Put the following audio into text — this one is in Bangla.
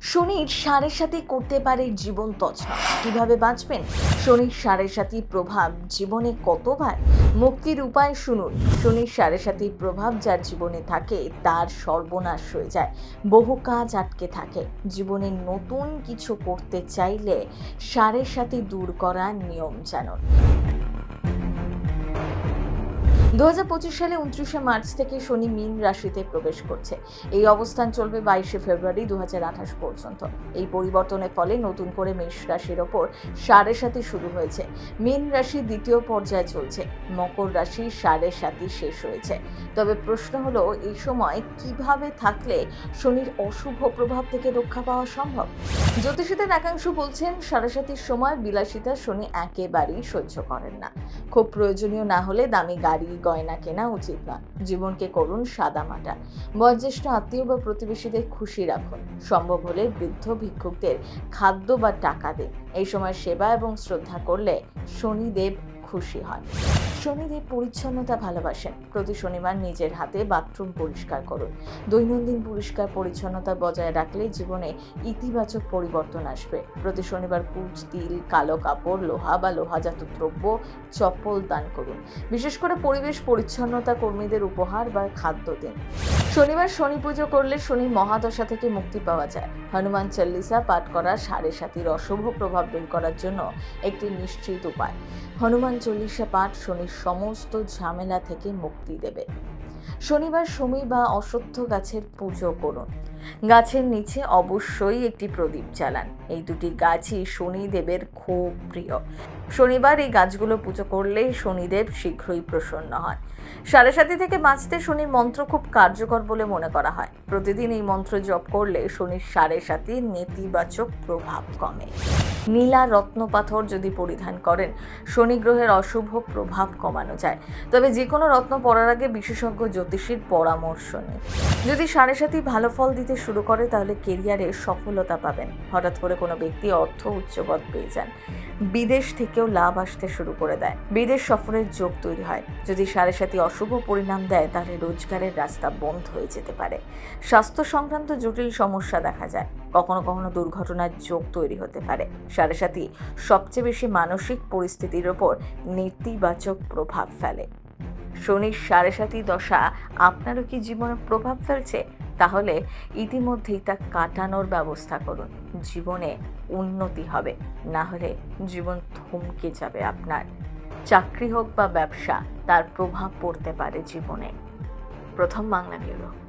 শনির সাড়ে সাথে করতে পারে জীবন তছনছ। কিভাবে বাঁচবেন? শনির সাড়ে সাথী প্রভাব জীবনে কতবার? মুক্তির উপায় শুনুন। শনির সাড়ে সাথী প্রভাব যার জীবনে থাকে তার সর্বনাশ হয়ে যায়, বহু কাজ আটকে থাকে। জীবনে নতুন কিছু করতে চাইলে সাড়ে সাথী দূর করার নিয়ম জানুন। 2025 সালে 29শে মার্চ থেকে শনি মীন রাশিতে প্রবেশ করছে। এই অবস্থান চলবে 22শে ফেব্রুয়ারি 2028 পর্যন্ত। এই পরিবর্তনের ফলে নতুন করে মেষ রাশির ওপর সাড়ে সাথী শুরু হয়েছে। মীন রাশি দ্বিতীয় পর্যায়ে চলছে, মকর রাশি সাড়ে সাথী শেষ হয়েছে। তবে প্রশ্ন হলো, এই সময় কিভাবে থাকলে শনির অশুভ প্রভাব থেকে রক্ষা পাওয়া সম্ভব? জ্যোতিষীদের একাংশ বলছেন, সাড়ে সাথীর সময় বিলাসিতা শনি একেবারেই সহ্য করেন না। খুব প্রয়োজনীয় না হলে দামি গাড়ি গয়না কেনা উচিত না। জীবনকে করুন সাদামাটা। বয়োজ্যেষ্ঠ আত্মীয় বা প্রতিবেশীদের খুশি রাখুন। সম্ভব হলে বৃদ্ধ ভিক্ষুকদের খাদ্য বা টাকা দিন। এই সময় সেবা এবং শ্রদ্ধা করলে শনিদেব খুশি হন। শনিদেব পরিচ্ছন্নতা ভালোবাসেন। প্রতি শনিবার নিজের হাতে বাথরুম পরিষ্কার করুন। দৈনন্দিন পরিষ্কার পরিচ্ছন্নতা বজায় রাখলে জীবনে ইতিবাচক পরিবর্তন আসবে। প্রতি শনিবার কুচ, তিল, কালো কাপড়, লোহা বা লোহাজাত দ্রব্য, চপ্পল দান করুন। বিশেষ করে পরিবেশ পরিচ্ছন্নতা কর্মীদের উপহার বা খাদ্য দিন। শনিবার শনি পুজো করলে শনি মহাদশা থেকে মুক্তি পাওয়া যায়। হনুমান চল্লিশা পাঠ করা সাড়ে সাথীর অশুভ প্রভাব দূর করার জন্য একটি নিশ্চিত উপায়। হনুমান চল্লিশা পাঠ শনির সমস্ত ঝামেলা থেকে মুক্তি দেবে। শনিবার সমী বা অশ্বত্থ গাছের পুজো করুন। গাছের নিচে অবশ্যই একটি প্রদীপ জ্বালান। এই দুটি গাছই শনিদেবের খুব প্রিয়। শনিবার এই গাছগুলো পুজো করলে শনিদেব শীঘ্রই প্রসন্ন হন। সাড়ে সাথী থেকে বাঁচতে শনির মন্ত্র খুব কার্যকর বলে মনে করা হয়। প্রতিদিন এই মন্ত্র জপ করলে শনির সাড়ে সাথীর নেতিবাচক প্রভাব কমে। নীলা রত্ন পাথর যদি পরিধান করেন, শনি গ্রহের অশুভ প্রভাব কমানো যায়। তবে যে কোনো রত্ন পরার আগে বিশেষজ্ঞ জ্যোতিষীর পরামর্শ নিন। যদি সাড়ে সাথী ভালো ফল দিতে শুরু করে, তাহলে কেরিয়ারে সফলতা পাবেন। হঠাৎ করে কোনো ব্যক্তি অর্থ উচ্চপদ পেয়ে যান। বিদেশ থেকেও লাভ আসতে শুরু করে দেয়। বিদেশ সফরের যোগ তৈরি হয়। যদি সাড়ে সাথী অশুভ পরিণাম দেয়, তাহলে রোজগারের রাস্তা বন্ধ হয়ে যেতে পারে। স্বাস্থ্য সংক্রান্ত জটিল সমস্যা দেখা যায়। কখনো কখনো দুর্ঘটনার যোগ তৈরি হতে পারে। সাড়ে সাথী সবচেয়ে বেশি মানসিক পরিস্থিতির ওপর নেতিবাচক প্রভাব ফেলে। শনির সাড়ে সাথী দশা আপনারও কি জীবনে প্রভাব ফেলছে? তাহলে ইতিমধ্যেই তা কাটানোর ব্যবস্থা করুন। জীবনে উন্নতি হবে, না হলে জীবন থমকে যাবে আপনার। চাকরি হোক বা ব্যবসা, তার প্রভাব পড়তে পারে জীবনে। প্রথম বাংলা ব্যুরো।